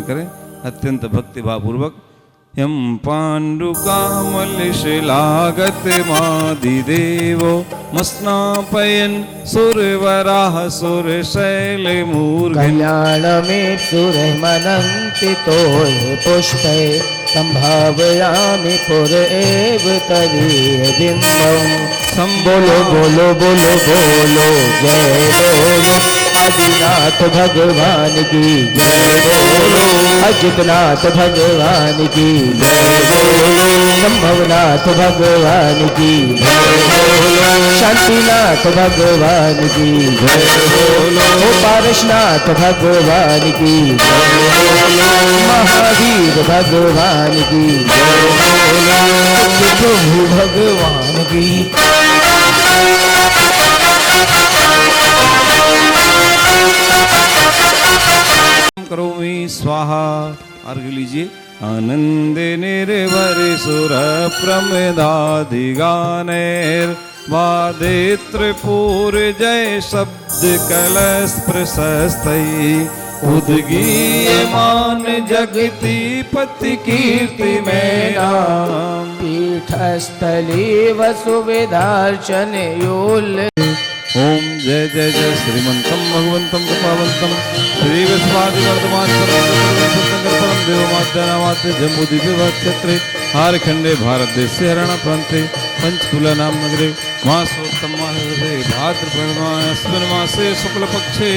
करें अत्यंत भक्तिभावपूर्वक। यम पाण्डुकामलिशिलागत मादिदेवो मस्नापयन् सुरवराह सुरशैलमूर्धनि कल्याणमे सुरमनन्ति तोय पुष्पै संभावयामि पुर एव तदीयबिम्बम्। बोलो बोलो बोलो बोलो जय बोलो आदिनाथ भगवान की जय बोलो, अजितनाथ भगवान की जय बोलो, संभवनाथ भगवान की जय बोलो, शांतिनाथ भगवान की जय बोलो, पारसनाथ भगवान की जय बोलो, महावीर भगवान की जय बोलो, प्रभु भगवान की। करोमि स्वाहा। अर्घ लीजिए। आनंद निर्भर सुर प्रमदाधिगानैर वादित्रपूर जय शब्द कलश प्रशस्तै उद्गीयमान जगति पति कीर्ति में नाम पीठस्थली वसुविधार्चन योल। ओम जय जय जय श्रीमंतम भगवंतम कृपावंतम श्री विश्वादि वर्धमान परम देवमाद्यनामाद्य जम्बूद्वीपे हारखंडे भारत देश हरियाणा प्रांते पंचकुला नाम नगरे मासोत्तम मासे भाद्रपद मासे शुक्ल पक्षे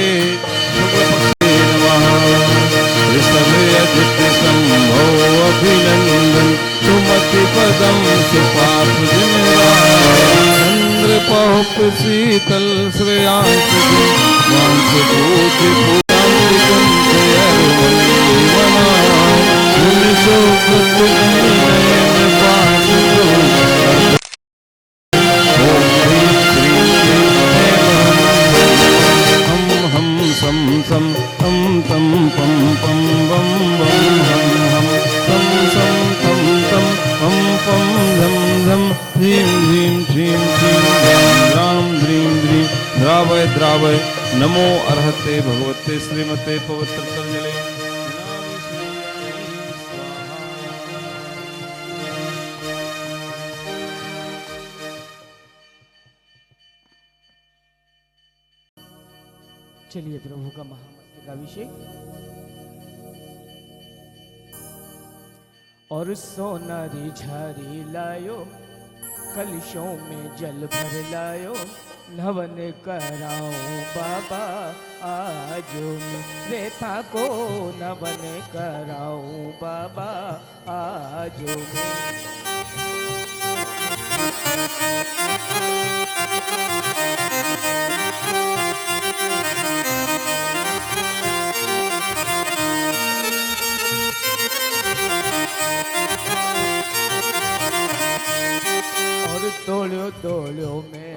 शंभो अभिनंदन सुमति पदम सुपार्थ पहुप शीतल श्रेयांश हम सम सम हम तम पम पम बम बम हम तम सम तम तम हम पम झम झम ह्रीं ह्रीं श्रीं श्रीं द्रां द्रीं द्रीं द्रावय द्रावय नमो अर्हते भगवते श्रीमते पवित्र तर्जले। चलिए प्रभु का महामस्तकाभिषेक। और सोनारी झारी लायो कलशों में जल भर लायो नवन कराओ बाबा आजो में रेता को नवन कराओ बाबा आजो में। और तोड़ो तोड़ो में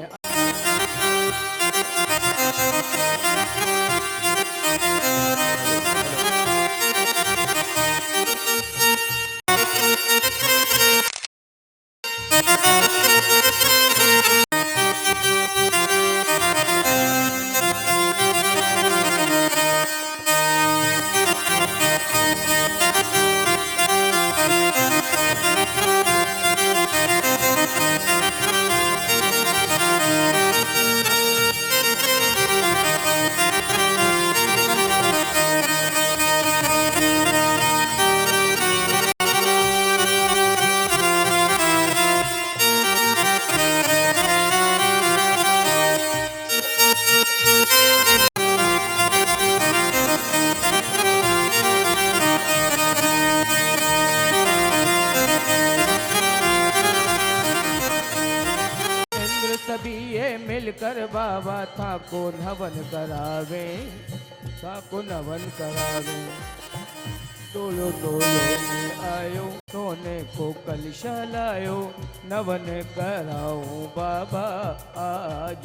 मिलकर बाबा था को नवन करावे, था को नवन करावे। तोलो तोलो में आयो सोने को कलशा लायो नवन कराओ बाबा आज।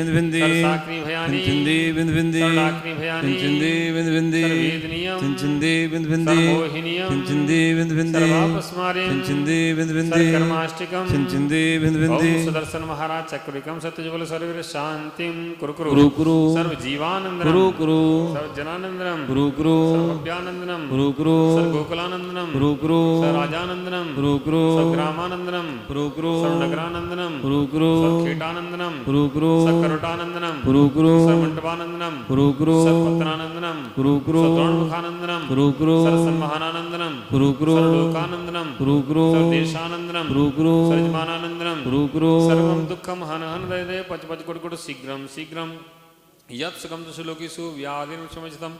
बिंद बिंदी सर्वसाग्नि भयानि चिंचिंदी बिंद बिंदी सर्वाग्नि भयानि चिंचिंदी बिंद बिंदी सर्ववेदनीयं चिंचिंदी बिंद बिंदी सर्वमोहिनीयं चिंचिंदी बिंद बिंदी सर्वापस्मारीं चिंचिंदी बिंद बिंदी सर्वकर्माष्टिकं चिंचिंदी बिंद बिंदी ओम सुदर्शन महाराज चक्रिकं सत्यजुबल सर्ववीर शांतिं कुरु कुरु कुरु कुरु सर्वजीवानंदनं कुरु कुरु सर्वजनानंदनं कुरु कुरु सर्वभव्यानंदनं कुरु कुरु सर्वगोकुलानंदनं कुरु कुरु सर्वराजानंदनं कुरु कुरु सर्वग्रामानंदनं कुरु कुरु सर्वनगरानंदनं कुरु कुरु सर्वकीटानंदनं कुरु कुरु सर्वकरुटानंदनं कुरु कुरु सर्वमंडपानंदनं कुरु कुरु सर्वपत्रानंदनं कुरु कुरु सर्वद्रोणमुखानंदनं कुरु कुरु सर्वसंवहनानंदनं कुरु कुरु सर्वलोकानंदनं कुरु कुरु सर्वदेशानंदनं कुरु कुरु सर्वजमानानंदनं कुरु कुरु सर्वं दुःखं हन हन दय दय पच पच कुट कुट शीघ्रं शीघ्रं यत् सुखं तु सुलोकेषु व्याधिं क्षमचितम्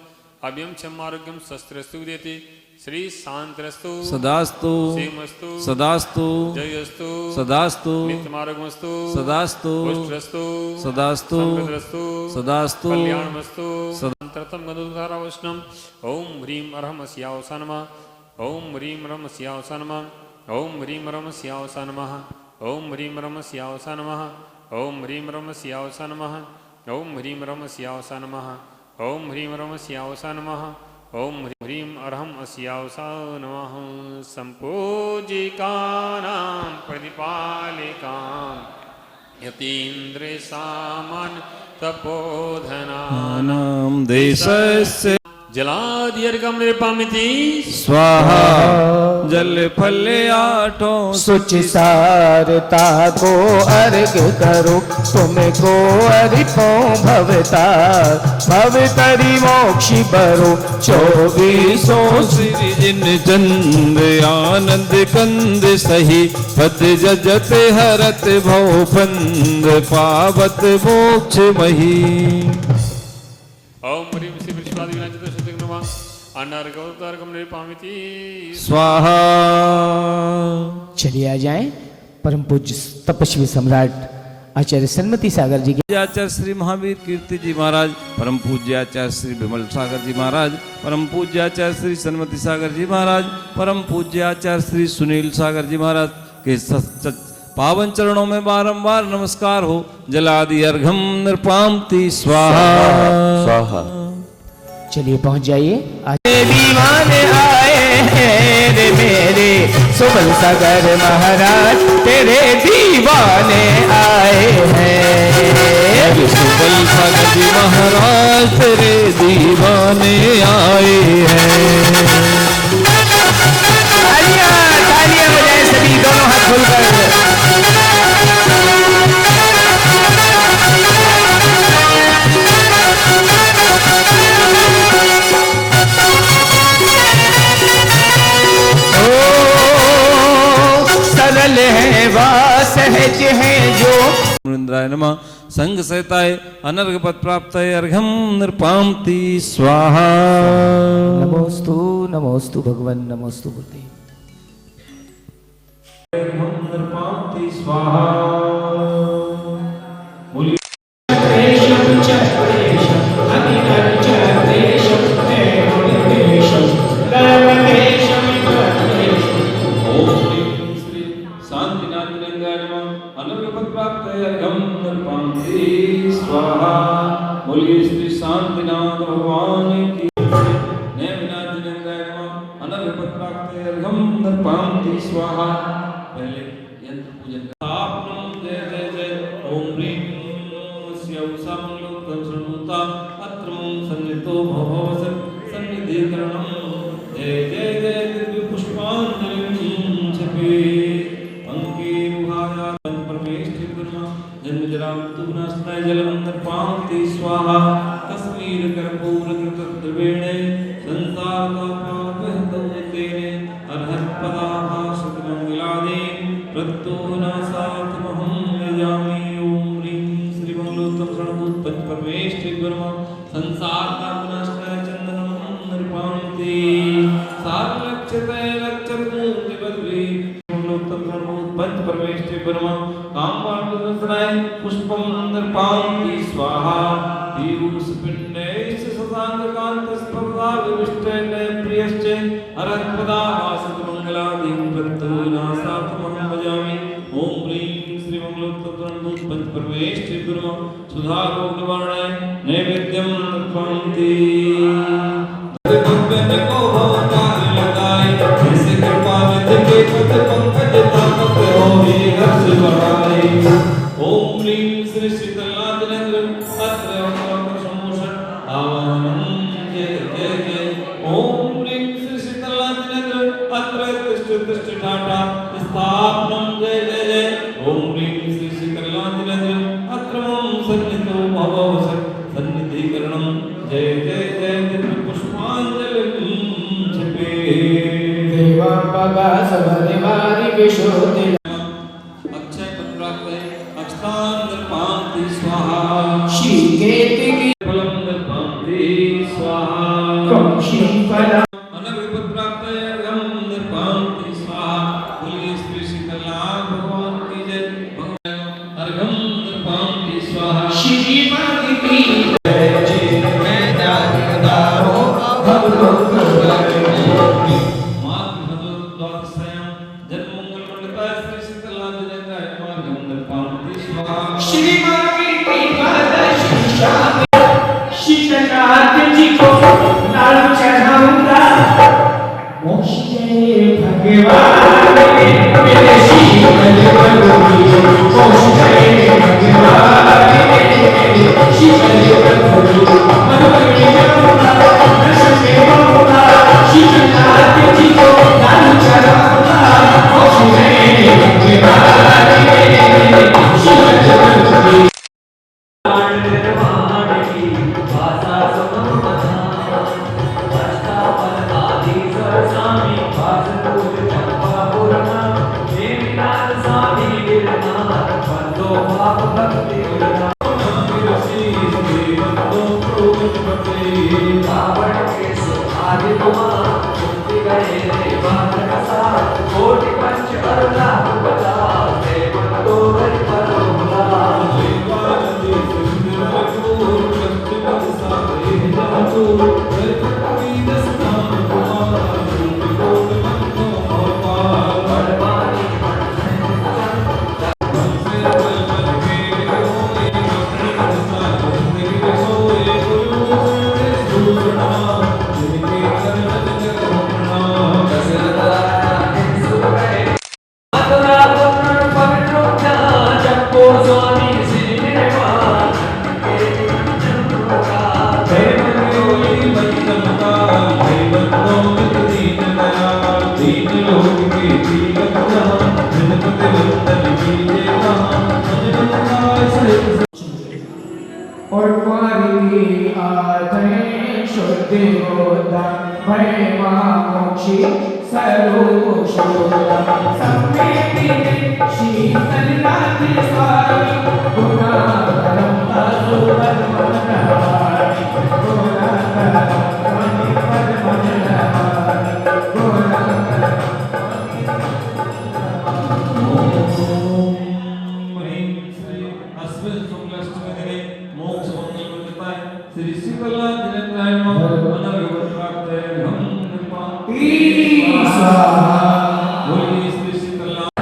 अभ्यं क्षम आरोग्यं शस्त्रस्तु विदेति श्री शांतरस्तु सदास्तु सेमस्तु सदास्तु जयस्तु सदास्तु नित्यमार्गमस्तु सदास्तु पुष्टस्तु सदास्तु समृद्धस्तु सदास्तु कल्याणमस्तु सदान्तरतं गन्धधारावश्नं ओम ह्रीं अरहमस्यावसा नमः ओम ह्रीं रमस्यावसा नमः ओम ह्रीं रमस्यावसा नमः ओम ह्रीं रमस्यावसा नमः ओम ह्रीं रमस्यावसा नमः ओम ह्रीं रमस्यावसा नमः ओम ह्रीं रमस्यावसा नमः ओम ह्रीं अरहम अस्यावसा नमः संपूजिकानां प्रतिपालिकां यतीन्द्रसामान्य तपोधनानां नाम देशस्य जलादिर्गम निर्पामिति स्वाहा जल फल आठों सुच सारता को अर्घ करो तुमको अर्पो भवतार भवतरी मोक्षी बरो 24 श्री जिन चंद आनंद कंद सही पद जजत हरत भव बंद पावत मोक्ष मही ओम ह्रीं श्री विश्वादि विनाजित शतक नमः अनर्गवतारगम निर्पामिति स्वाहा। चलिए आ जाएं परम पूज्य तपस्वी सम्राट आचार्य सन्मति सागर जी के आचार्य श्री महावीर कीर्ति जी महाराज, परम पूज्य आचार्य श्री विमल सागर जी महाराज, परम पूज्य आचार्य श्री सन्मति सागर जी महाराज, परम पूज्य आचार्य श्री सुनील सागर जी महाराज के पावन चरणों में बारंबार नमस्कार हो। जलादि अर्घम निर्पामति स्वाहा स्वाहा। चलिए पहुंच जाइए। दीवाने आए हैं रे मेरे सुबल सागर महाराज, तेरे दीवाने आए हैं। सुबल सागर जी महाराज तेरे दीवाने आए हैं। तालियां तालियां बजाएं सभी, दोनों हाथ खोलकर। सरल है वा सहज है जो इंद्राय नमः संग सहताय अनर्घ पद प्राप्त अर्घम निर्पामति स्वाहा। नमोस्तु नमोस्तु भगवन नमोस्तु गुरुदेव। अर्घम निर्पामति स्वाहा। बोलिए श्री शांतिनाथ भगवान की। स्वाहा। पहले यंत्र पूजन जय जय जय ओम ह्रीं शृणुता अत्र सन्नितो भवस सन्निधिकरणं जय जय जय दिव्य पुष्पांजलिं जपे अंके मुहाया परमेष्ठि गुरुना जन्म जरा मृत्यु विनाशनाय जलम निर्पामति स्वाहा। कश्मीर कर्पूर कृत द्रवेण संसार का पाप हतौ तेने अर्हत पदाभासत मंगलादे प्रत्योनासार्थमहं यजामि। ओम ह्रीं श्री मंगलोत्तम शरणभूत पंच परमेष्ठि गुरुना संसार का विनाशनाय चंदनं निर्पामति सारलक्षते लक्षपूर्ति पदवी मंगलोत्तम शरणभूत पंच परमेष्ठि गुरुना कामवाणनाय पुष्पं निर्पामति स्वाहा। पीयूष पिंडैश्च शशांककांत स्पर्धा विविष्टेन प्रियश्च अरहत्पदाभासत मंगलादिं प्रत्योनासार्थमहं भजामि। ओम ह्रीं श्री पंच परमेश त्रिपुरम सुधा रोग निवारणाय नैवेद्यम अर्पन्ति दिव्य को भवतार लगाए जैसे कृपा विद के पद पंकज तापक हो ही हर्ष बढ़ाए ओम ह्रीं श्री शीतलनाथ नेत्र अत्र अवकर समोषण आवाहनम जय जय जय ओम ह्रीं श्री शीतलनाथ नेत्र अत्र तिष्ठ तिष्ठ ठाठा स्थापनम जय जय जय ओम ह्रीं श्री शीतलनाथ नेत्र अत्र मम सन्निधो भवव सन्निधिकरणम जय जय जय दिव्य पुष्पांजलि छिपे देवा पगा सभनिवारि विशोधि अक्षय पुत्राप्त अक्षतां निर्पान्ति स्वाहा शीकेति फलं निर्पान्ति स्वाहा कंशी फला अनभिपुत्राप्त अर्घं निर्पान्ति स्वाहा बोलिए श्री शीतलनाथ भगवान की जय अर्घं निर्पान्ति स्वाहा श्रीमती की जय जय मैं दारो भगवो शीतलनाथ जी को लाल चढ़ाऊंगा मोक्ष जय भगवान मेरे शीतल प्रभु मोक्ष जय भगवान मेरे शीतल प्रभु मनोरणी जाऊंगा दर्शन में पाऊंगा शीतलनाथ जी को लाल चढ़ाऊंगा मोक्ष जय भगवान मेरे शीतल प्रभु और मारी आधे शुद्ध होता भय मोक्षी सर्वो शोधा सम्मेति शीतलनाथ स्वामी गुना करम असुर मनहारि गुना करम मणि पद मनहारि गुना श्री शीतलनाथ निरंजनाय नमः अनभिप्राप्त हम निर्पान्ति स्वाहा बोलिए श्री शीतलनाथ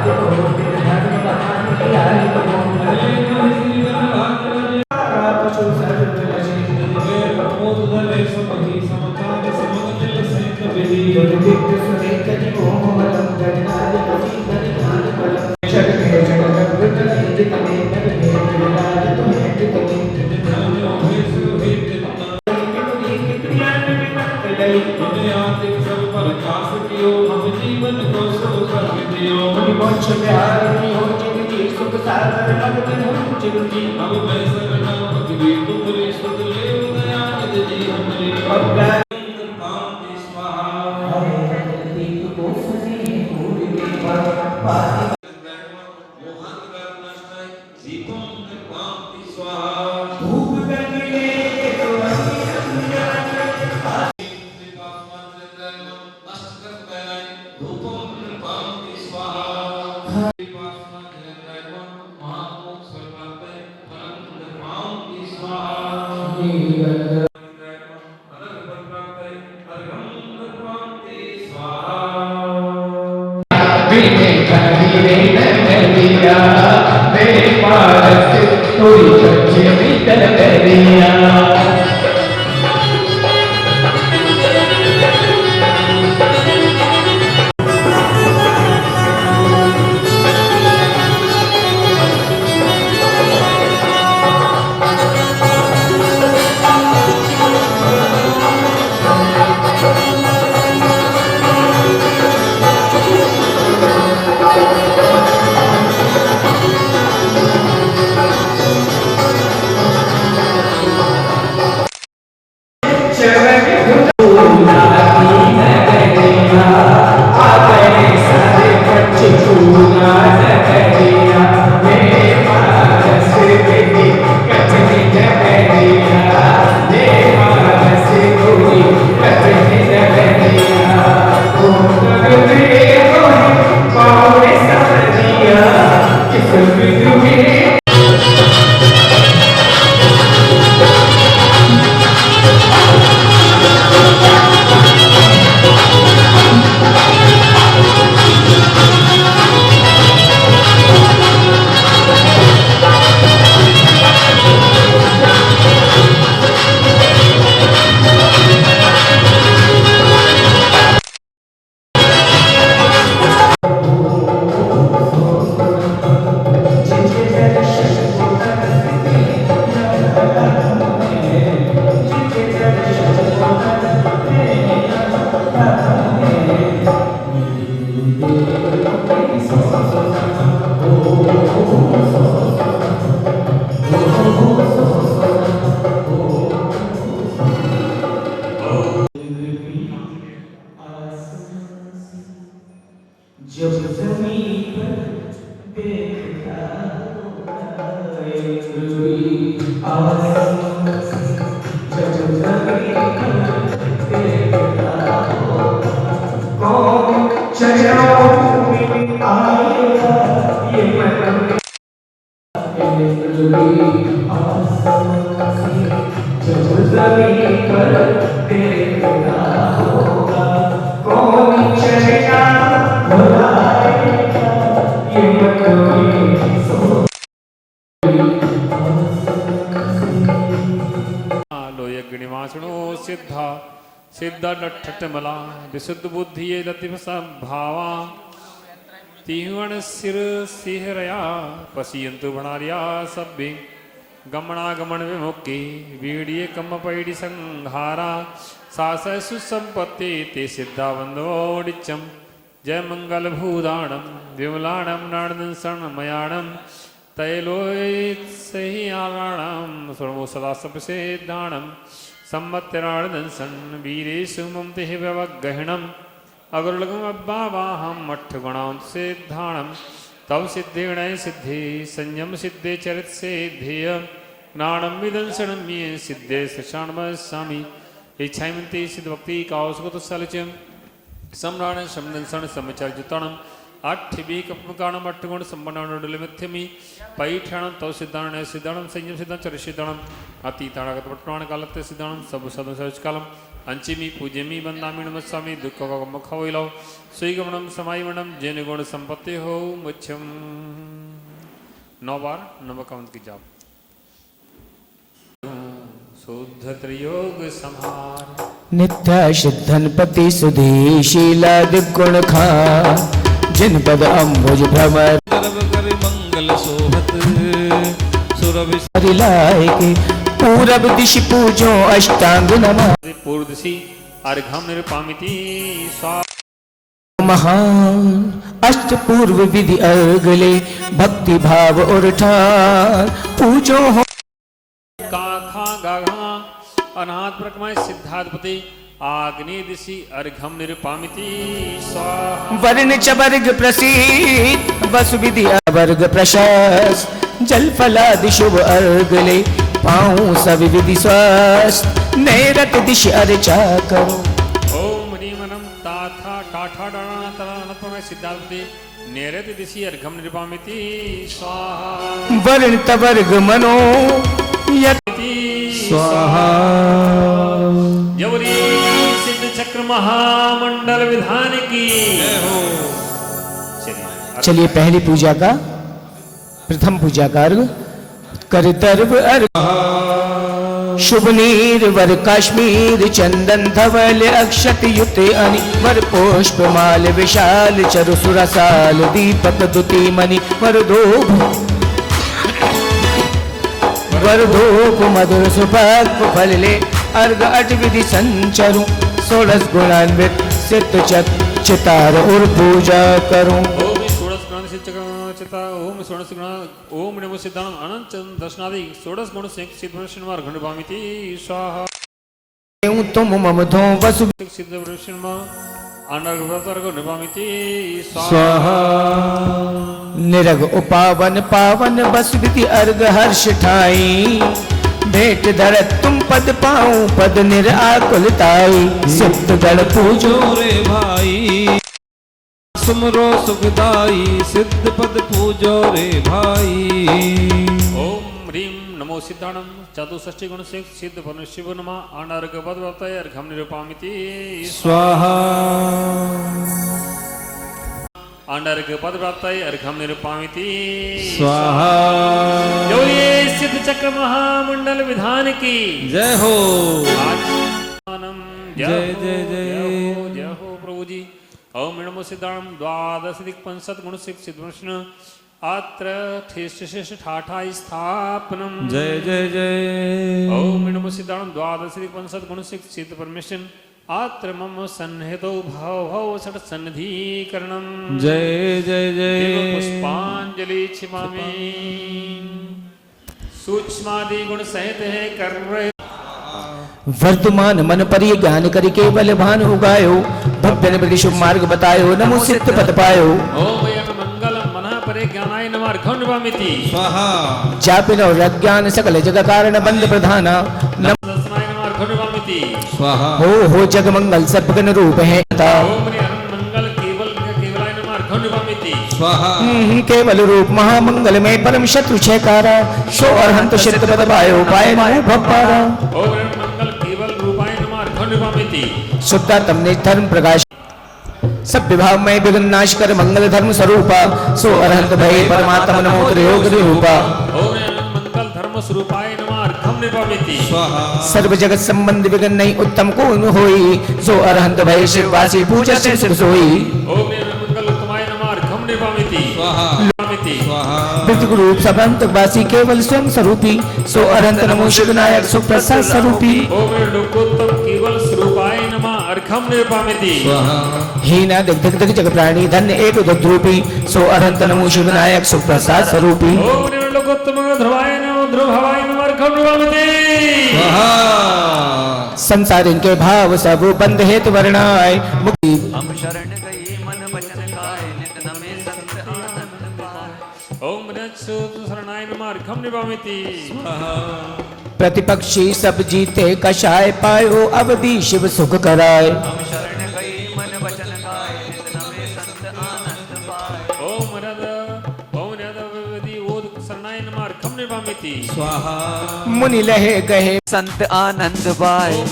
Vine, थोड़ी बच्चे भीतर करिया जब जमीन पर देखता जब जमीन पर देखता कौन चराओं में आएगा ये मन जब जमीन पर देखता होगा कौन चलेगा लोयग्निवासणो सिद्धा सिद्धटमला विशुद्ध बुद्धि भावा तिहण सिर सिहरया पश्यन्तु भणार्या सभ्ये गमनागमन विमुक्ति वीडिये कम पैडी संहारा सासय सुसंपत्ति ते सिद्धा वंदोडिचम जय मंगल भूदाणम विमलाणम नारदंसण मयाणम तैलोसहि आराणम सर्वो सदा सपसेदाणम संवत्सराणदंसन वीरेषु ममते व्यवगहिणम अगुरुलगम अब्बावाहम मठ्ठगुणांत सिद्धाणम तव सिद्धेण सिद्धि संयम सिद्धे चरित सिद्धेय ज्ञानम विदंसणम ये सिद्धे सशाणमस्वामी इच्छामन्ति सिद्धभक्ति काउसुगत सलचम सम्राण शमदंसण समचर्जुतणम आठ्यबी कपमकाणम अट्ठगुण संपन्नमिथ्यमी पैठाणम तव सिद्धाण सिद्धाणम संयम सिद्धां चरिसिद्धाणम अतीताणागत पट्टवाण कालत्य सिद्धाणम सब सदं सर्वकालम अंचिमी पूज्यमी वंदामी नमस्वामी दुख खवैलव श्रीगमनम समायमनम जैन गुण संपत्ति हो मुच्छम 9 बार नमकांत की जाप शुद्ध त्रियोग संहार नित्य सिद्धनपति सुधीशीला दिग्गुण खा जिन पद अम्बुज भ्रमर कर मंगल सोहत सुरभि लाए के पूरब दिश पूजो अष्टांग नमः पूर्व दिशि अर्घम निरपामिति स्वा महान अष्ट पूर्व विधि अर्गले भक्ति भाव और ठार पूजो हो काखा गाघा अनाथ प्रकमय सिद्धाधिपति आग्नेय दिशि अर्घम निरपामिति स्वाहा वर्ण च वर्ग प्रसीद वसु विधि वर्ग प्रशस्त जल फलादि शुभ अर्गले पाऊं सब विधि स्वस्थ नैरत दिश अर्चा करो ओम रीमनम ताथा टाठा डाणा तरानत्मय सिद्धाधिपति नैरत दिशि अर्घम निरपामिति स्वाहा वर्ण तवर्ग मनो यति स्वाहा जवरी सिद्ध चक्र महामंडल विधान की जय हो। चलिए पहली पूजा का प्रथम पूजा का अर्घ कर दर्व शुभ नीर वर काश्मीर चंदन धवल अक्षत युत अनि वर पुष्प माल विशाल चरु सुरसाल दीपक दुति मणि वर धूप मधुर सुभग फल ले अर्घ अट विधि संचरू 16 गुणान्वित सिद्ध चितार और पूजा करूं। ओम षोडश गुण चिता ओम षोडश गुण ओम नमो सिद्धांग अनंत दर्शनादि षोडश गुण सिद्ध वृषणमार घंडभामिति स्वाहा तुम मम धो वसु सिद्ध वृषणमा अनर्घ घंडभामिति स्वाहा निरग उपावन पावन बस विधि अर्घ हर्ष ठाई भेंट धरत तुम पद पाऊं पद निराकुलताई सिद्ध गण पूजो रे भाई सुमरो सुखदाई सिद्ध पद पूजो रे भाई। ओम ह्रीं नमो सिद्धाणम चतुष्षष्टि गुण सिद्ध परमेश्वर नमः अनर्घ पद वर्तय अर्घम निरूपामिति स्वाहा अनर्घ पद वर्तय अर्घम निरूपामिति स्वाहा। बोलिए सिद्ध चक्र महामंडल विधान की जय हो जय जय जय हो प्रभु जी। ओम नमो सिद्धाणम द्वादश पंसत गुण सिद्ध विष्णु आत्र ठेष्ठ ठाठा स्थापनम जय जय जय। ओम नमो सिद्धाणम द्वादश पंसत गुण सिद्ध परमेश्वर आत्र मम सन्निहितो भव भव षट सन्निधिकरणम जय जय जय। पुष्पांजलि छिमामि सूक्ष्मादि गुण सहित है कर वर्तमान मन परिय ज्ञान करि केवल भान उगायो भव्य प्रति शुभ मार्ग बतायो नमो सिद्ध पद पायो। ओम यम मंगल मनः परे ज्ञानाय नमः अर्घण्डभामिति स्वाहा। जापिनो अज्ञान सकल जग कारण बंद प्रधाना दर्शनाय नमः अर्घण्डभामिति स्वाहा। हो जग मंगल सर्वगण रूप है ओम मंगल केवलाय नमः अर्घण्डभामिति स्वाहा। केवल रूप महामंगल में परम शत्रु छेकारा सो अरहंत सिद्ध पद पायो पाए नमो भपारा। ओम मंगल केवल रूपाय नमः अर्घण्डभामिति शुद्धा तमने धर्म प्रकाश सब विभाव में विघ्न नाश कर मंगल धर्म स्वरूपा सो अरहंत भय परमात्मा नमो योग रूपा। ओम मंगल धर्म स्वरूपाय नमः अर्घण्डभामिति स्वाहा। सर्व जगत संबंध विघ्न नहीं उत्तम को होई सो अरहंत भय शिववासी पूजा से सिर सोई। ओम मंगल उत्तमाय नमः अर्घण्डभामिति स्वाहा। स्वाहा। पृथ्वी रूप सबंत वासी केवल स्वयं स्वरूपी सो अरहंत नमो शिवनायक सुप्रसाद स्वरूपी। ओम लोकोत्तम केवल स्वरूपाय नमः अर्घण्डभामिति स्वाहा। हीना दिग दिग दिग जग प्राणी धन्य एक दुद्रूपी सो अरहंत नमो शिवनायक सुप्रसाद स्वरूपी। ओम लोकोत्तम ध्रुवाय नमः ध्रुवभावाय नमः अर्घण्डभामिति स्वाहा। संसार इनके भाव सब बंद हेत वर्णाय मुक्ति हम शरण गए मन वचन काय नित नमे संत आनंद पाए। ओम रक्षोत शरणाय नमः अर्घण्डभामिति प्रतिपक्षी सब जीते कषाय पायो अवधि शिव सुख कराय। हम शरण गए मन वचन काय नित नमे संत आनंद पाए। ओम रद विधि ओद शरणाय नमः अर्घण्डभामिति स्वाहा। मुनि लहे गहे संत आनंद पाए। ओम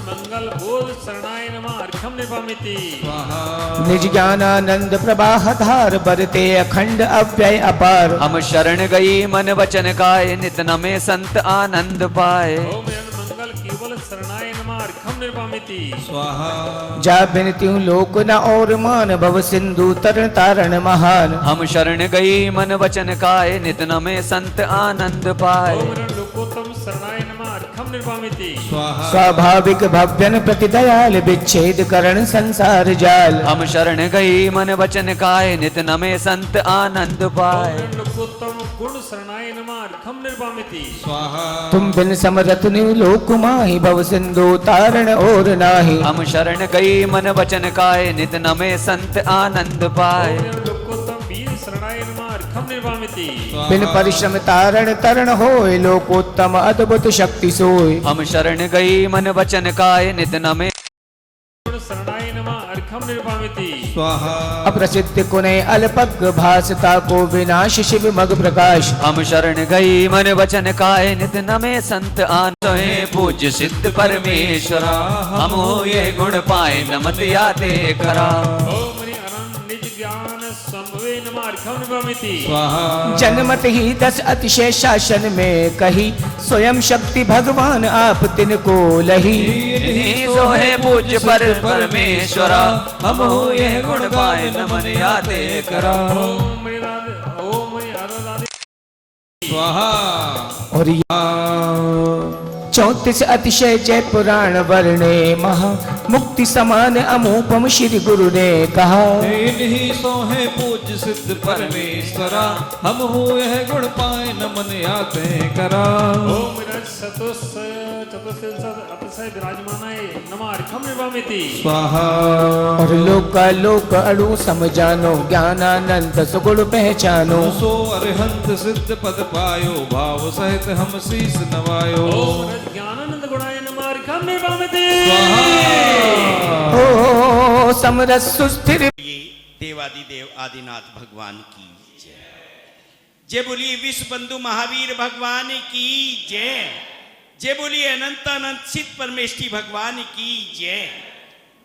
मंगल ओद शरणाय नमः अर्घण्डभामिति स्वाहा। निज ज्ञानानंद प्रवाह धार बरते अखंड अव्यय अपार। हम शरण गए मन वचन काय नित नमे संत आनंद पाए। ओम मंगल केवल शरणाय नमः अर्घण्डभामिति स्वाहा। जा बिनती लोक न और मान भव सिंधु तरण तारण महान। हम शरण गए मन वचन काय नित नमे संत आनंद पाए। ओम लोकोत्तम शरणाय नमः अर्घण्डभामिति स्वाहा। स्वाभाविक भव्यन प्रति दयाल विच्छेद करण संसार जाल। हम शरण गए मन वचन काय नित नमे संत आनंद पाए। ओम लोकोत्तम गुण शरणाय नमः अर्घण्डभामिति स्वाहा। तुम बिन समरथ नु लोक माहि भव सिंधु तारण और नाही। हम शरण गए मन वचन काय नित नमे संत आनंद पाए। ओम लोकोत्तम वीर शरणाय नमः अर्घण्डभामिति बिन परिश्रम तारण तरण होय लोकोत्तम अद्भुत शक्ति सोय। हम शरण गए मन वचन काय नित नमे गुण शरणाय नमः अर्घण्डभामिति स्वाहा। अप्रसिद्ध कुने अल्पग भासता को विनाश शिव मग प्रकाश। हम शरण गए मन वचन काय नित नमे संत आन सोहे पूज्य सिद्ध परमेश्वरा। हम हो ये गुण पाए नमत याते खरा। ओम हरि अनंत निज ज्ञान संभवे नमार्घम निभमिति स्वाहा जन्मत ही 10 अतिशय शासन में कही स्वयं शक्ति भगवान आप तिनको लही इन्हीं सो है पूज्य पर परमेश्वरा हम हो यह गुण पाए नमन याते करा ओम राधे स्वाहा और 34 अतिशय जय पुराण वर्णे महा मुक्ति समान अमूपम श्री गुरु ने कहा इन्हीं सो है पूज्य सिद्ध परमेश्वरा हम हो यह गुण पाए नमन याते करा ओम चतुर्थ विराजमानाय नमार्घम निभमिति स्वाहा और लोक अड़ु समझानो ज्ञानानंद सुगुण पहचानो सो अरहंत सिद्ध पद पायो भाव सहित हम शीस नवायो ओम ज्ञानानंद गुणाय नमार्घम निभमिति ओ समरस सुस्थिर ये देवादिदेव आदिनाथ भगवान की जय। जय बोलिए विश्व बंधु महावीर भगवान की जय। जय बोलिए अनंत अनंत सिद्ध परमेष्टि भगवान की जय।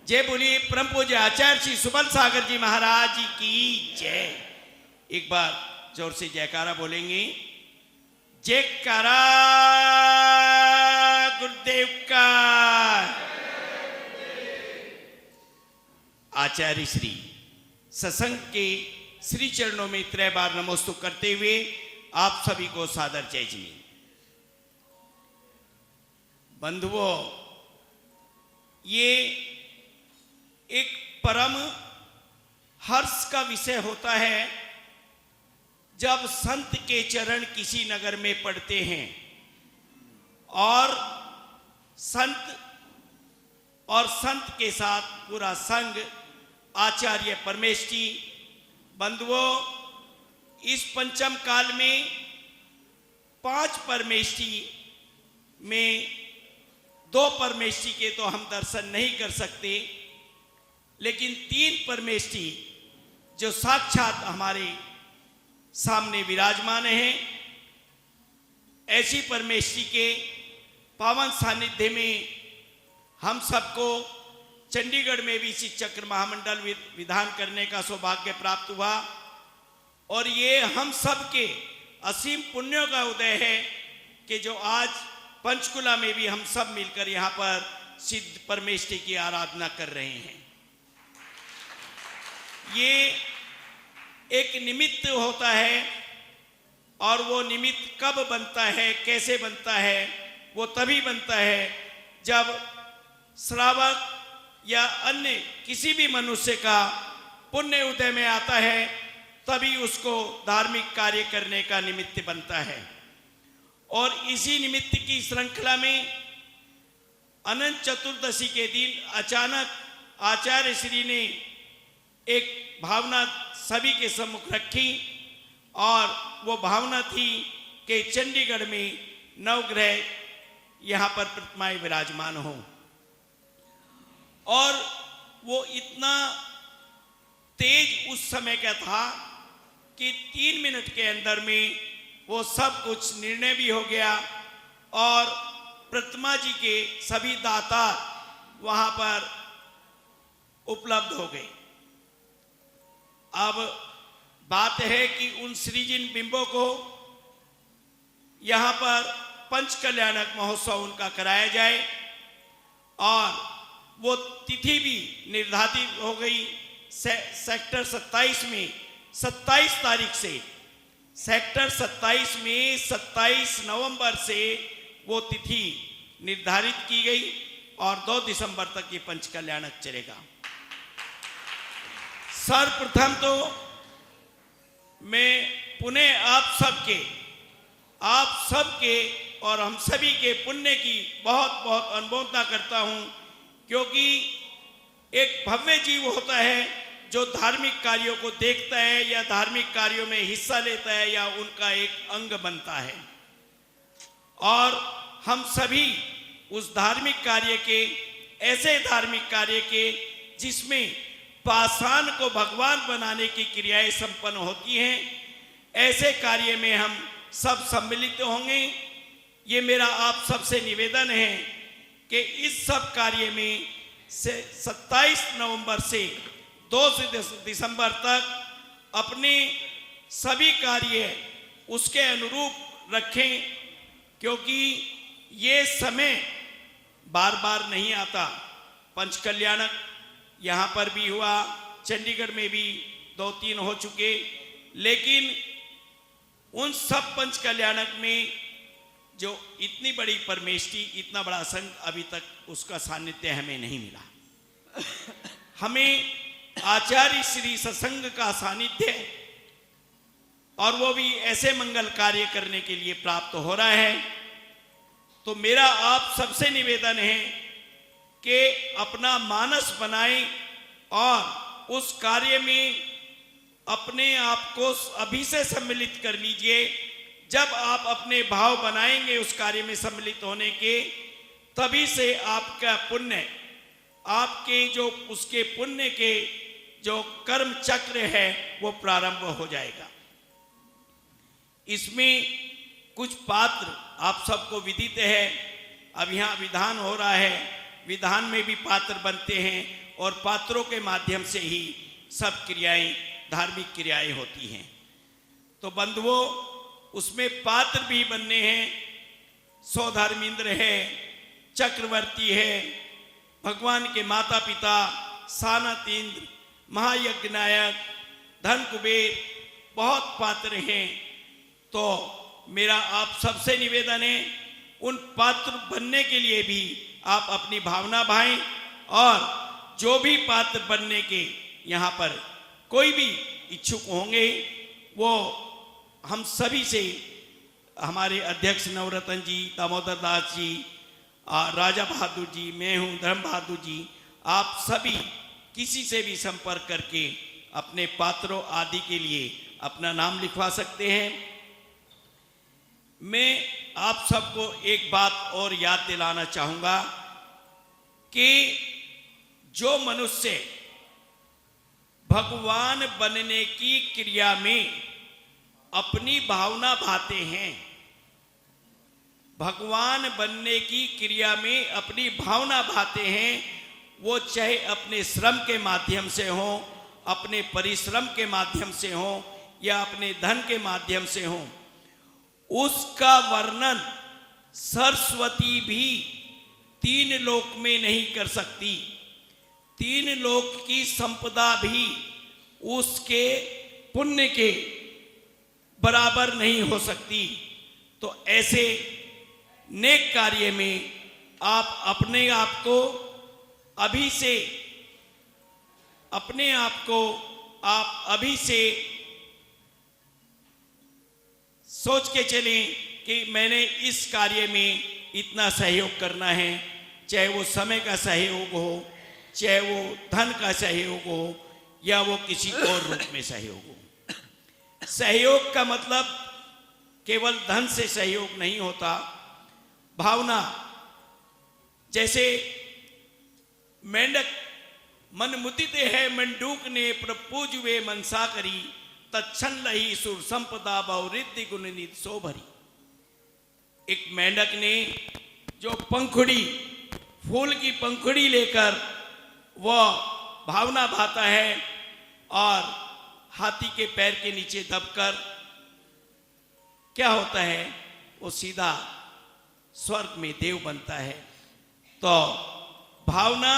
जय बोलिए परम पूज्य आचार्य श्री सुबल सागर जी महाराज की जय। एक बार जोर से जयकारा बोलेंगे। जयकारा गुरुदेव का। आचार्य श्री सत्संग के श्री चरणों में 3 बार नमोस्तु करते हुए आप सभी को सादर जय जी। बंधुओं, ये एक परम हर्ष का विषय होता है जब संत के चरण किसी नगर में पड़ते हैं और संत के साथ पूरा संग आचार्य परमेष्टि। बंधुओं, इस पंचम काल में 5 परमेष्टि में 2 परमेष्टि के तो हम दर्शन नहीं कर सकते, लेकिन 3 परमेष्टि जो साक्षात हमारे सामने विराजमान हैं, ऐसी परमेष्टि के पावन सानिध्य में हम सबको चंडीगढ़ में भी श्री चक्र महामंडल विधान करने का सौभाग्य प्राप्त हुआ और ये हम सब के असीम पुण्यों का उदय है कि जो आज पंचकुला में भी हम सब मिलकर यहाँ पर सिद्ध परमेष्टि की आराधना कर रहे हैं। ये एक निमित्त होता है और वो निमित्त कब बनता है, कैसे बनता है? वो तभी बनता है जब श्रावक या अन्य किसी भी मनुष्य का पुण्य उदय में आता है, तभी उसको धार्मिक कार्य करने का निमित्त बनता है। और इसी निमित्त की श्रृंखला में अनंत चतुर्दशी के दिन अचानक आचार्य श्री ने एक भावना सभी के सम्मुख रखी और वो भावना थी कि चंडीगढ़ में नवग्रह यहाँ पर प्रतिमाएं विराजमान हों। और वो इतना तेज उस समय का था कि 3 मिनट के अंदर में वो सब कुछ निर्णय भी हो गया और प्रतिमा जी के सभी दाता वहां पर उपलब्ध हो गए। अब बात है कि उन सृजिन बिंबों को यहाँ पर पंच कल्याणक महोत्सव उनका कराया जाए और वो तिथि भी निर्धारित हो गई। सेक्टर 27 में 27 तारीख से, सेक्टर 27 में 27 नवंबर से वो तिथि निर्धारित की गई और 2 दिसंबर तक ये पंच कल्याणक चलेगा। सर्वप्रथम तो मैं पुनः आप सबके और हम सभी के पुण्य की बहुत बहुत अनुमोदना करता हूं, क्योंकि एक भव्य जीव होता है जो धार्मिक कार्यों को देखता है या धार्मिक कार्यों में हिस्सा लेता है या उनका एक अंग बनता है। और हम सभी उस धार्मिक कार्य के, ऐसे धार्मिक कार्य के जिसमें पाषाण को भगवान बनाने की क्रियाएं संपन्न होती हैं, ऐसे कार्य में हम सब सम्मिलित होंगे। ये मेरा आप सबसे निवेदन है कि इस सब कार्य में से 27 नवंबर से 2 दिसंबर तक अपने सभी कार्य उसके अनुरूप रखें, क्योंकि ये समय बार बार नहीं आता। पंचकल्याणक यहाँ पर भी हुआ, चंडीगढ़ में भी 2-3 हो चुके, लेकिन उन सब पंचकल्याणक में जो इतनी बड़ी परमेष्ठी, इतना बड़ा संघ, अभी तक उसका सानिध्य हमें नहीं मिला। हमें आचार्य श्री सत्संग का सानिध्य, और वो भी ऐसे मंगल कार्य करने के लिए प्राप्त हो रहा है। तो मेरा आप सबसे निवेदन है कि अपना मानस बनाएं और उस कार्य में अपने आप को अभी से सम्मिलित कर लीजिए। जब आप अपने भाव बनाएंगे उस कार्य में सम्मिलित होने के, तभी से आपका पुण्य, आपके जो उसके पुण्य के जो कर्म चक्र है वो प्रारंभ हो जाएगा। इसमें कुछ पात्र आप सबको विदित है। अब यहाँ विधान हो रहा है, विधान में भी पात्र बनते हैं और पात्रों के माध्यम से ही सब क्रियाएं, धार्मिक क्रियाएं होती हैं। तो बंधुओं, उसमें पात्र भी बनने हैं। सौधर्मेंद्र है, चक्रवर्ती है, भगवान के माता पिता, सानत इंद्र, महायज्ञनायक, धन कुबेर, बहुत पात्र हैं। तो मेरा आप सबसे निवेदन है, उन पात्र बनने के लिए भी आप अपनी भावना भाएं, और जो भी पात्र बनने के यहाँ पर कोई भी इच्छुक होंगे, वो हम सभी से, हमारे अध्यक्ष नवरत्न जी, दामोदर दास जी, राजा बहादुर जी, मैं हूँ धर्म बहादुर जी, आप सभी किसी से भी संपर्क करके अपने पात्रों आदि के लिए अपना नाम लिखवा सकते हैं। मैं आप सबको एक बात और याद दिलाना चाहूँगा कि जो मनुष्य भगवान बनने की क्रिया में अपनी भावना भाते हैं, भगवान बनने की क्रिया में अपनी भावना भाते हैं, वो चाहे अपने श्रम के माध्यम से हो, अपने परिश्रम के माध्यम से हो, या अपने धन के माध्यम से हो, उसका वर्णन सरस्वती भी 3 लोक में नहीं कर सकती। 3 लोक की संपदा भी उसके पुण्य के बराबर नहीं हो सकती। तो ऐसे नेक कार्य में आप अपने आप को अभी से, अपने आप को आप अभी से सोच के चलें कि मैंने इस कार्य में इतना सहयोग करना है, चाहे वो समय का सहयोग हो, चाहे वो धन का सहयोग हो, या वो किसी और रूप में सहयोग हो। सहयोग का मतलब केवल धन से सहयोग नहीं होता, भावना। जैसे मेंढक मन मुदित है मंडूक ने प्रपूजवे मनसा करी, तत्क्षण लही सुर संपदा बहुरिद्धि गुणनित शोभरी। एक मेंढक ने जो पंखुड़ी, फूल की पंखुड़ी लेकर वह भावना भाता है और हाथी के पैर के नीचे दबकर क्या होता है, वो सीधा स्वर्ग में देव बनता है। तो भावना,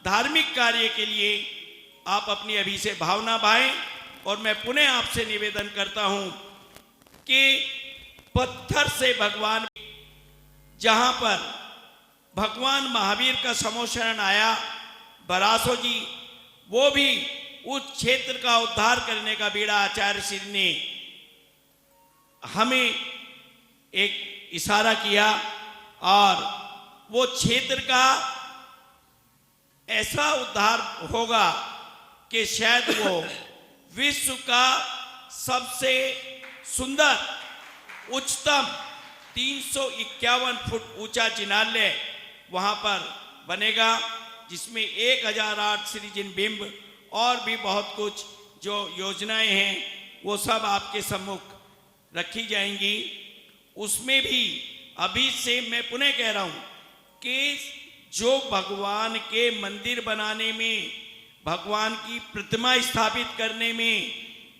धार्मिक कार्य के लिए आप अपनी अभी से भावना भाएं। और मैं पुनः आपसे निवेदन करता हूं कि पत्थर से भगवान, जहां पर भगवान महावीर का समोशरण आया, बरासो जी, वो भी उस क्षेत्र का उद्धार करने का बीड़ा आचार्य श्री ने हमें एक इशारा किया, और वो क्षेत्र का ऐसा उद्धार होगा कि शायद वो विश्व का सबसे सुंदर, उच्चतम 351 फुट ऊंचा जिनालय वहां पर बनेगा, जिसमें 1008 सृजन बिंब और भी बहुत कुछ जो योजनाएं हैं वो सब आपके सम्मुख रखी जाएंगी। उसमें भी अभी से मैं पुनः कह रहा हूं कि जो भगवान के मंदिर बनाने में भगवान की प्रतिमा स्थापित करने में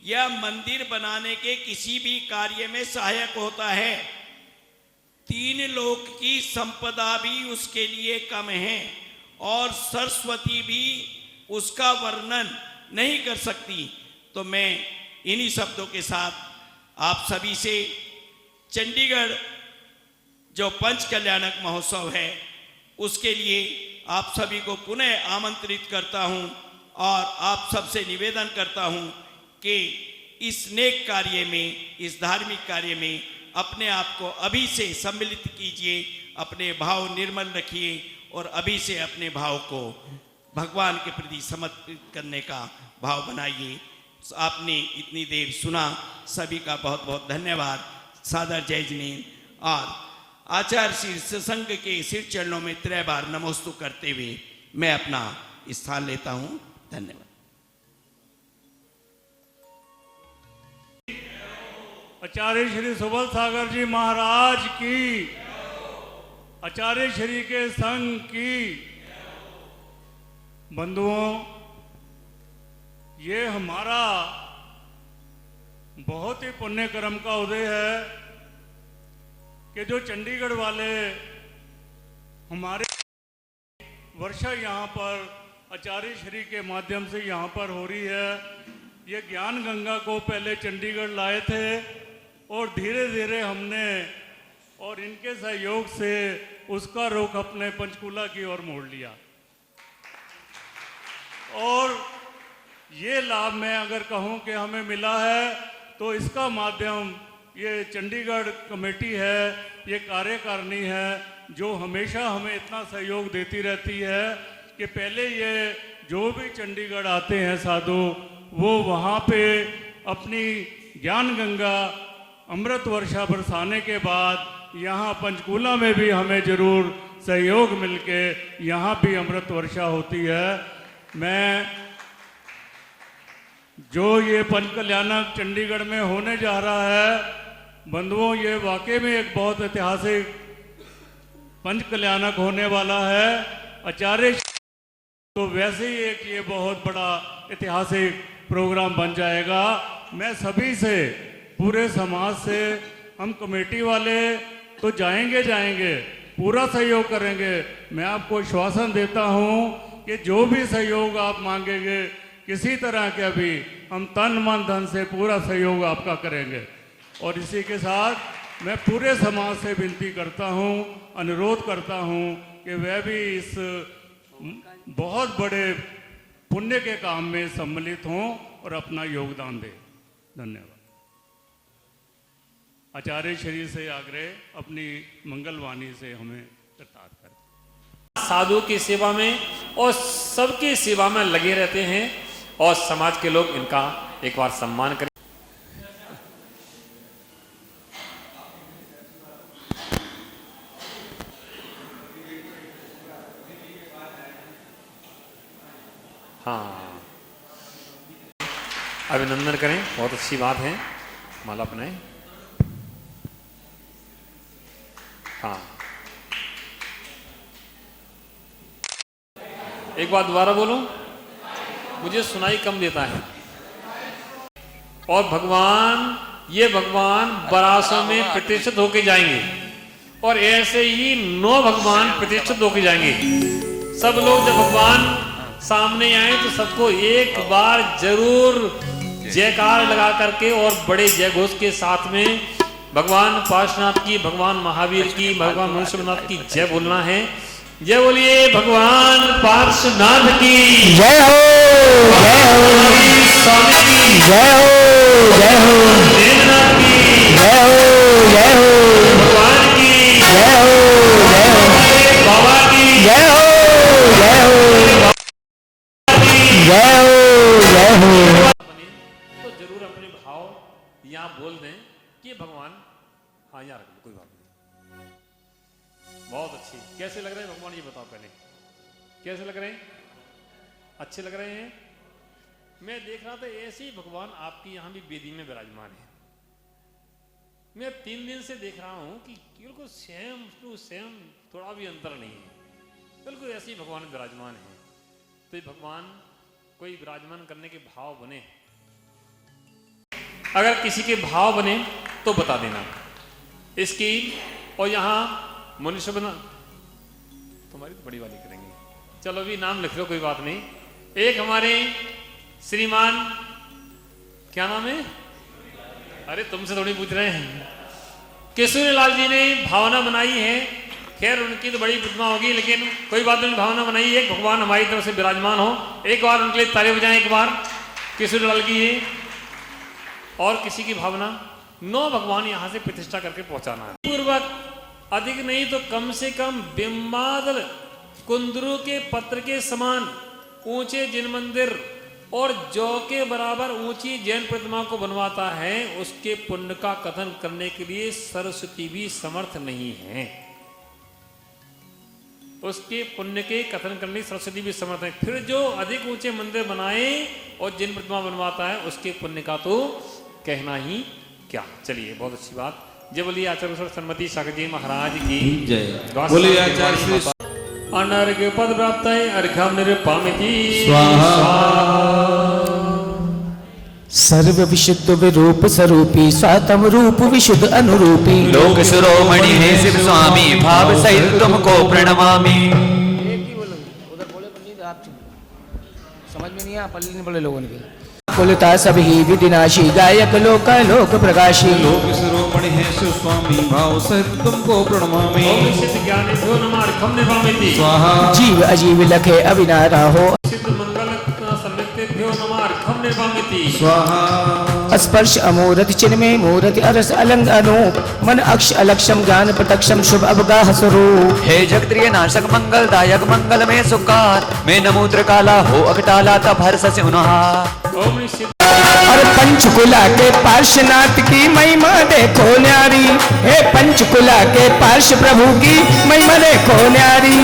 या मंदिर बनाने के किसी भी कार्य में सहायक होता है। 3 लोक की संपदा भी उसके लिए कम है और सरस्वती भी उसका वर्णन नहीं कर सकती। तो मैं इन्हीं शब्दों के साथ आप सभी से चंडीगढ़ जो पंच कल्याणक महोत्सव है उसके लिए आप सभी को पुनः आमंत्रित करता हूं और आप सबसे निवेदन करता हूं कि इस नेक कार्य में, इस धार्मिक कार्य में अपने आप को अभी से सम्मिलित कीजिए, अपने भाव निर्मल रखिए और अभी से अपने भाव को भगवान के प्रति समर्पित करने का भाव बनाइए। आपने इतनी देर सुना, सभी का बहुत बहुत धन्यवाद। सादर जय जिनेन्द्र और आचार्य श्री सत्संग के सिर चरणों में 3 बार नमोस्तु करते हुए मैं अपना स्थान लेता हूं। धन्यवाद। आचार्य श्री सुबल सागर जी महाराज की, आचार्य श्री के संघ की। बंधुओं, ये हमारा बहुत ही पुण्य कर्म का उदय है कि जो चंडीगढ़ वाले हमारे वर्षा यहाँ पर आचार्य श्री के माध्यम से यहाँ पर हो रही है। ये ज्ञान गंगा को पहले चंडीगढ़ लाए थे और धीरे धीरे हमने और इनके सहयोग से उसका रुख अपने पंचकूला की ओर मोड़ लिया। और ये लाभ मैं अगर कहूँ कि हमें मिला है तो इसका माध्यम ये चंडीगढ़ कमेटी है, ये कार्यकारिणी है जो हमेशा हमें इतना सहयोग देती रहती है कि पहले ये जो भी चंडीगढ़ आते हैं साधु, वो वहाँ पे अपनी ज्ञान गंगा अमृत वर्षा बरसाने के बाद यहाँ पंचकूला में भी हमें जरूर सहयोग मिलके यहाँ भी अमृत वर्षा होती है। मैं जो ये पंच कल्याणक चंडीगढ़ में होने जा रहा है, बंधुओं, ये वाकई में एक बहुत ऐतिहासिक पंच कल्याणक होने वाला है। आचार्य तो वैसे ही एक ये बहुत बड़ा ऐतिहासिक प्रोग्राम बन जाएगा। मैं सभी से, पूरे समाज से, हम कमेटी वाले तो जाएंगे, पूरा सहयोग करेंगे। मैं आपको आश्वासन देता हूँ कि जो भी सहयोग आप मांगेंगे किसी तरह के भी, हम तन मन धन से पूरा सहयोग आपका करेंगे। और इसी के साथ मैं पूरे समाज से विनती करता हूँ, अनुरोध करता हूँ कि वह भी इस बहुत बड़े पुण्य के काम में सम्मिलित हों और अपना योगदान दें। धन्यवाद। आचार्य श्री से आग्रह अपनी मंगलवाणी से हमें कृतार्थ करें। साधु की सेवा में और सबकी सेवा में लगे रहते हैं और समाज के लोग इनका एक बार सम्मान करें। हाँ, अभिनंदन करें, बहुत अच्छी बात है। माला अपनाएं। हाँ, एक बात दोबारा बोलूं, मुझे सुनाई कम देता है। और ये भगवान बरासों में प्रतिष्ठित होके जाएंगे और ऐसे ही 9 भगवान प्रतिष्ठित होके जाएंगे। सब लोग जब भगवान सामने आए तो सबको एक बार जरूर जयकार लगा करके और बड़े जय घोष के साथ में भगवान पार्श्वनाथ की, भगवान महावीर की, भगवान मनुष्यनाथ की जय बोलना है। जय बोलिए भगवान पार्श्वनाथ की जय हो, जय हो, स्वामी की जय हो, जय हो, देवनाथ की जय हो, जय हो, भगवान की जय हो, जय हो, बाबा की जय हो, जय हो, जय हो, जय हो। बने तो जरूर अपने भाव यहाँ बोल दें कि भगवान, हाँ यहाँ रख लो, कोई बात नहीं। बहुत अच्छी। कैसे लग रहे हैं भगवान, ये बताओ पहले, कैसे लग रहे हैं? अच्छे लग रहे हैं? मैं देख रहा था ऐसे ही भगवान आपकी यहाँ भी वेदी में विराजमान है। मैं 3 दिन से देख रहा हूँ कि बिल्कुल सेम टू सेम, थोड़ा भी अंतर नहीं है, बिल्कुल ऐसे ही भगवान विराजमान है। तो ये भगवान कोई विराजमान करने के भाव बने, अगर किसी के भाव बने तो बता देना इसकी। और यहां मनुष्य बना तुम्हारी तो बड़ी वाली करेंगे, चलो भी नाम लिख लो कोई बात नहीं। एक हमारे श्रीमान, क्या नाम है, अरे तुमसे थोड़ी पूछ रहे हैं, केशवलाल जी ने भावना बनाई है। खैर उनकी तो बड़ी प्रतिमा होगी, लेकिन कोई बात नहीं, भावना बनाई है, भगवान हमारी तरफ से विराजमान हो। एक बार उनके लिए ताली बजाएं, एक बार केशवलाल की ये। और किसी की भावना 9 भगवान यहां से प्रतिष्ठा करके पहुंचाना है पूर्वक, अधिक नहीं तो कम से कम बिंबादल कुंदरू के पत्र के समान ऊंचे जिन मंदिर और जौ के बराबर ऊंची जैन प्रतिमा को बनवाता है, उसके पुण्य का कथन करने के लिए सरस्वती भी समर्थ नहीं है। उसके पुण्य के कथन करने सरस्वती भी समर्थ है। फिर जो अधिक ऊंचे मंदिर बनाए और जिन प्रतिमा बनवाता है, उसके पुण्य का तो कहना ही क्या। चलिए बहुत अच्छी बात। जय बोलिए आचार्य सन्मति सागर जी महाराज की जय। बोलिए आचार्य श्री अनर्घ्य पद प्राप्त है अर्घ्यम निरुपामिति स्वाहा। सर्व विशुद्ध विरूप स्वरूपी स्वातम रूप विशुद्ध अनुरूपी लोक शिरोमणि हे शिव स्वामी भाव सहित तुमको प्रणमामि। उधर बोले पंडित, आप समझ में नहीं आया, पल्ली नहीं बोले लोगों ने। कुलता सब ही विदिनाशी गायक लोक लोक प्रकाशी लोक शिरोमणि है शिव स्वामी भाव सहित तुमको प्रणमामि। ओम सिद्ध ज्ञानेभ्यो नमः अर्घ्यम निरुपामिति स्वाहा। जीव अजीव लखे अविनारा हो सिद्ध मंगल सम्यक्तेभ्यो नमः अर्घ्यम निरुपामिति स्वाहा। स्पर्श अमूर्त चिन्मय मूर्ति अरस अलंग अनूप मन अक्ष अलक्षम ज्ञान प्रत्यक्षम शुभ अवगाह स्वरूप। हे जगत्रिय नाशक मंगलदायक मंगल में सुकार में नमूत्र काला हो अकटाला तब हर्ष से उन्हा। ओम सिद्ध और पंचकुला के पार्श्वनाथ की महिमा देखो न्यारी, हे पंचकुला के पार्श्व प्रभु की महिमा देखो न्यारी।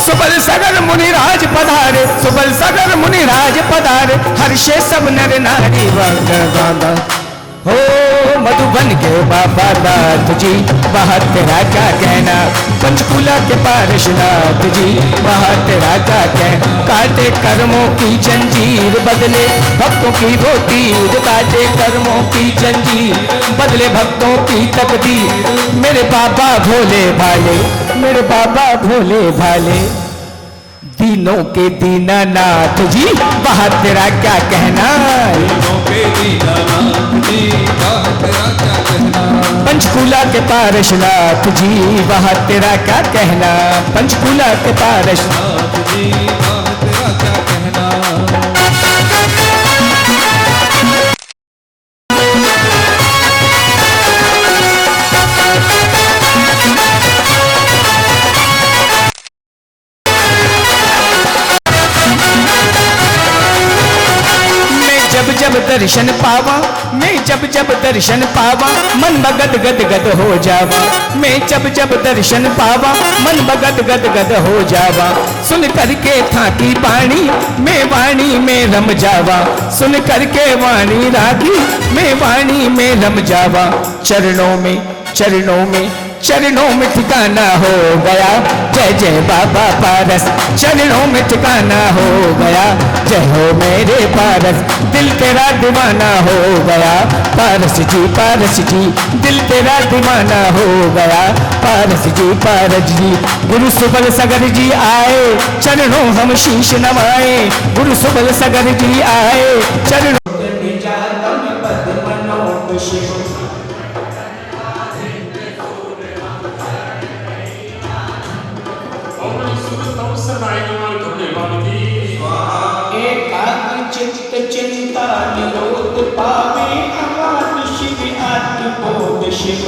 सुबल सगर मुनिराज पधारे, सुबल सगर मुनिराज पधारे, हर्षे सब नर नारी वंदना हो। मधुबन के बाबा नाथ जी वहाँ तेरा क्या कहना, पंचकुला के पार्श्वनाथ जी वहाँ तेरा क्या कहना। काटे कर्मों की जंजीर बदले भक्तों की वो तीर, काटे कर्मों की जंजीर बदले भक्तों की तकदीर। मेरे बाबा भोले भाले, मेरे बाबा भोले भाले, दीनों के दीनानाथ जी वहाँ तेरा क्या कहना। दीनों के दीनानाथ जी वहाँ तेरा क्या कहना। पंचकुला के पार्श्वनाथ जी वहाँ तेरा क्या कहना, पंचकुला के पार्श्वनाथ नाथ जी वहाँ तेरा क्या कहना। जब दर्शन पावा मैं, जब जब दर्शन पावा मन बगद गद गद हो जावा। मैं जब जब दर्शन पावा मन बगद गद गद हो जावा। सुन करके थाकी वाणी मैं वाणी में रम जावा, सुन करके वाणी रागी मैं वाणी में रम जावा। चरणों में चरणों में चरणों में ठिकाना हो गया, जय जय बाबा पारस। चरणों में ठिकाना हो गया, जय हो मेरे पारस। दिल तेरा दीवाना हो गया पारस जी, दिल तेरा दीवाना हो गया पारस जी। गुरु सुबल सगर जी आए, चरणों हम शीश नवाए। गुरु सुबल सगर जी आए, चरणों चित्त चिंता निरोध पावे अमात शिव आत्मबोध शिव।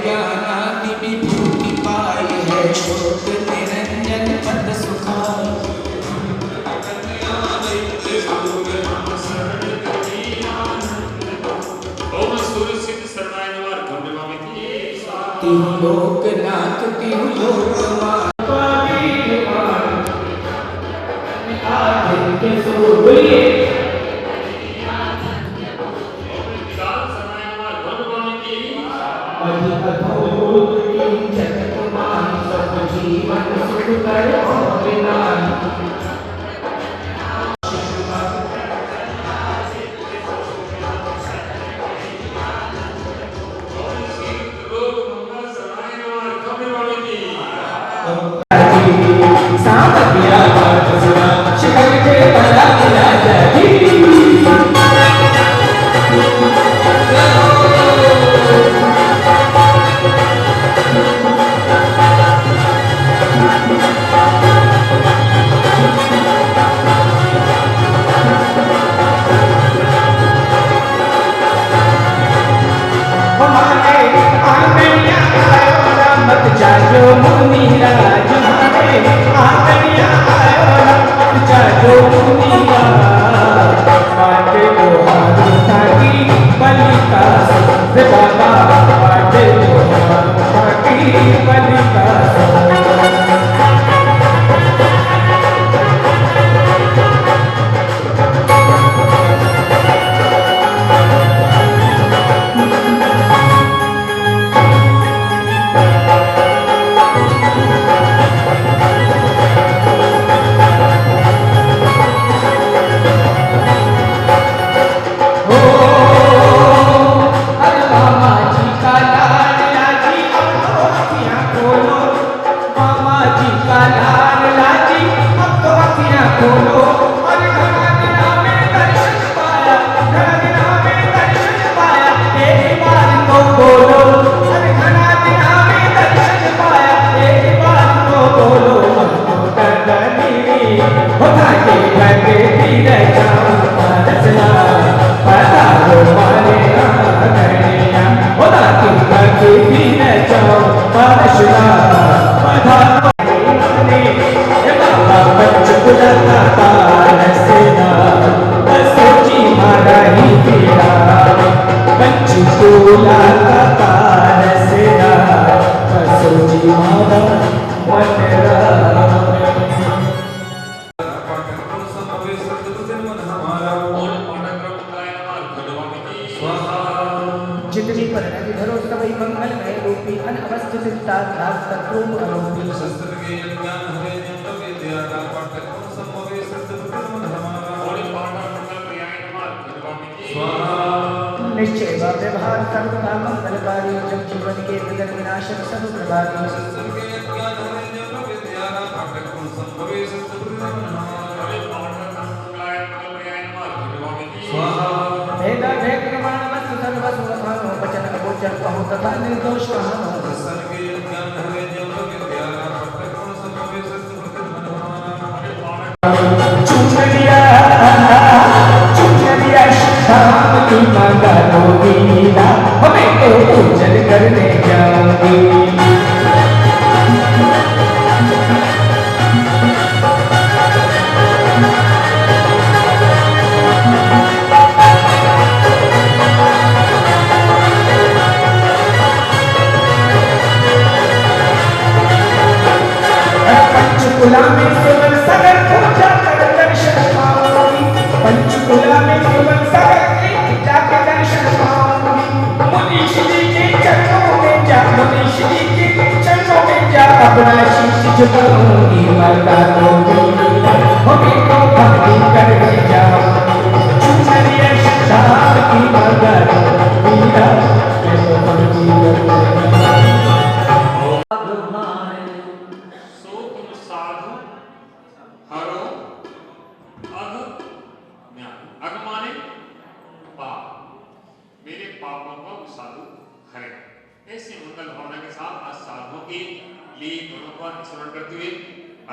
ज्ञानादि विभूति पाई है, शोक निरंजन पद सुखाई। लोकनाथ तिहु लोकमान सामतिया बात सुना शिखर के बला राजा जी मत जाओ मुनि राज हमारे आंगनिया आयो मत जाओ मुनि राज बाटे को हारूता की बलिका से बाबा बाटे को हारूता की बलिका जितनी पर रवि भरोस तवई मंगल में रूपी अनवस्थित तार तत्वों आरोपी शस्त्र के ज्ञान हरे नियम विद्या का पाठक समवे सत्य हमारा और पाठक मंगल प्रियाय नमः भगवान स्वाहा निश्चय व व्यवहार सर्वदा मंगलकारी जब जीवन के विघ्न विनाशक सब प्रभावी शस्त्र के ज्ञान हरे नियम विद्या का पाठक समवे सत्य हमारा और पाठक मंगल प्रियाय नमः भगवान स्वाहा भेद भेद प्रमाण सर्वस्वभाव वचन गोचर कहो तथा निर्दोष कहो सर्गे ज्ञान हरे नियम विद्या पठक गुण समवे सत्य चुनरिया शाम की मांगा गोविंदा हमें तो पूजन करने जाऊंगी पंचकुला में सुवन सागर पूजा कर दर्शन पाऊंगी पंचकुला में सुवन सागर जाके दर्शन पाऊंगी मुनीष जी के चरणों में जा मुनीष जी के चरणों में जा अपना शीश झुकाऊंगी माता गोविंदा हमें तो भक्ति करने जाऊंगी चुनरिया शाम की माता गोविंदा मैं तो भक्ति करने ऐसे मंगल भावना के साथ आज साधुओं के लिए गुणों का स्मरण करते हुए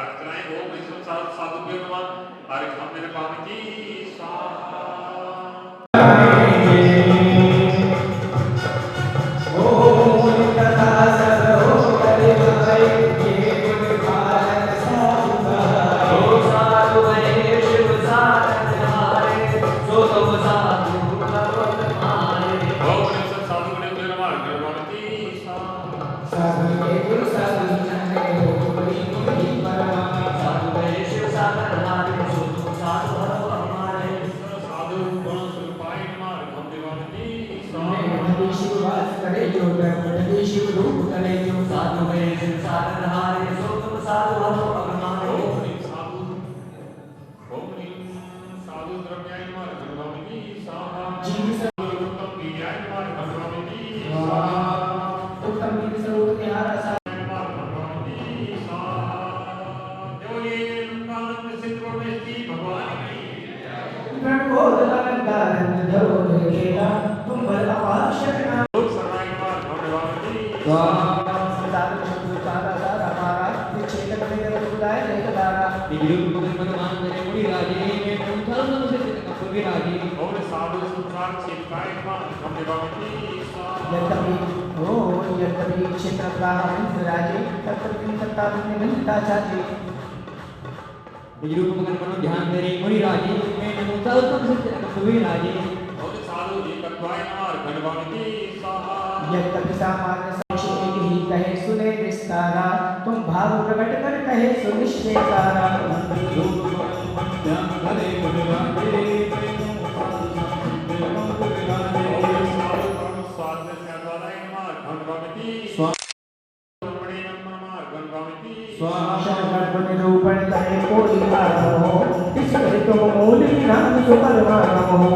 अर्घ कराएं। ओम विष्णु साधु पे नमः। अर्घ हम मेरे पावन की स्वाहा। खेला तुम बल अपार शरणा लोक शरणाई मार भव्य भगवती दान शत्रु चारा दारा मारा विच्छेदक में जगत बुलाए लेखदारा और साधु सुखार छिलकाए मार भव्य भगवती यद्यपि क्षेत्र प्राह राजे तत्र किं सत्ता निमित्ता चाचे ध्यान दे रही मुनि राजी में नमोता उत्तम से कभी राजी और साधु जी कत्वाय मार भव्य भगवती स्वाहा यद्यपि सामान्य साक्षी एक ही कहे सुने विस्तारा तुम भाव प्रकट कर कहे सुनिश्चयकारा निरूपण करे कोई आरम हो इस करे तुम मूल नाम सुपरमानम हो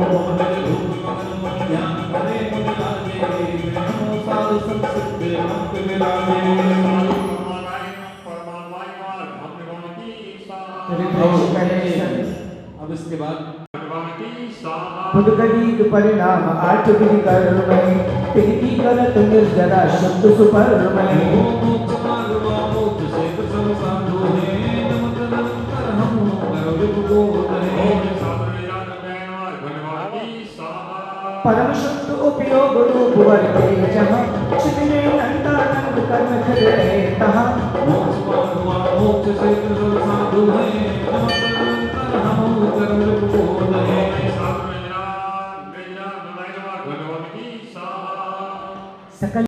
अब इसके बाद खुदगरीब परिणाम आठ विधि कर्म में तिनकी करत निर्जरा शुद्ध सुपरमय परम शुद्ध उपयोग रूप वर्ते जहाँ चित में अनंतानंद कर्म खिले तहाँ सकल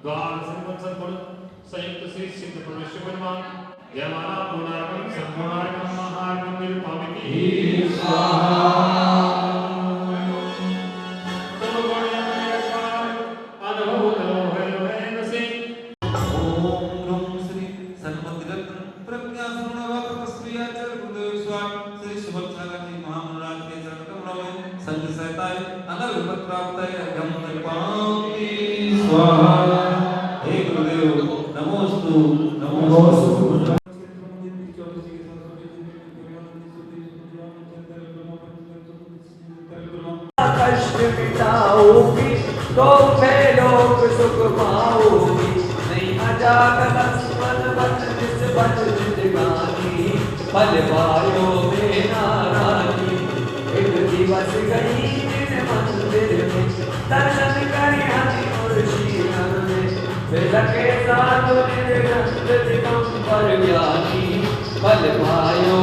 द्वार संयुक्त श्री सिद्ध परमेश्वर जयमाला पूर्णार्पण संपूर्णार्पण महार्पण निरुपामिति कष्ट मिटाओगी तो लोग सुख पाओगी नहीं अजात लक्ष्मण बच जिस बच जिंदगानी पल पायो बेनारानी एक दिवस गई दिन मंदिर में दर्शन करी हरि और श्रीनर में फिर के साथ निर्गंध दिगंबर ज्ञानी पल पायो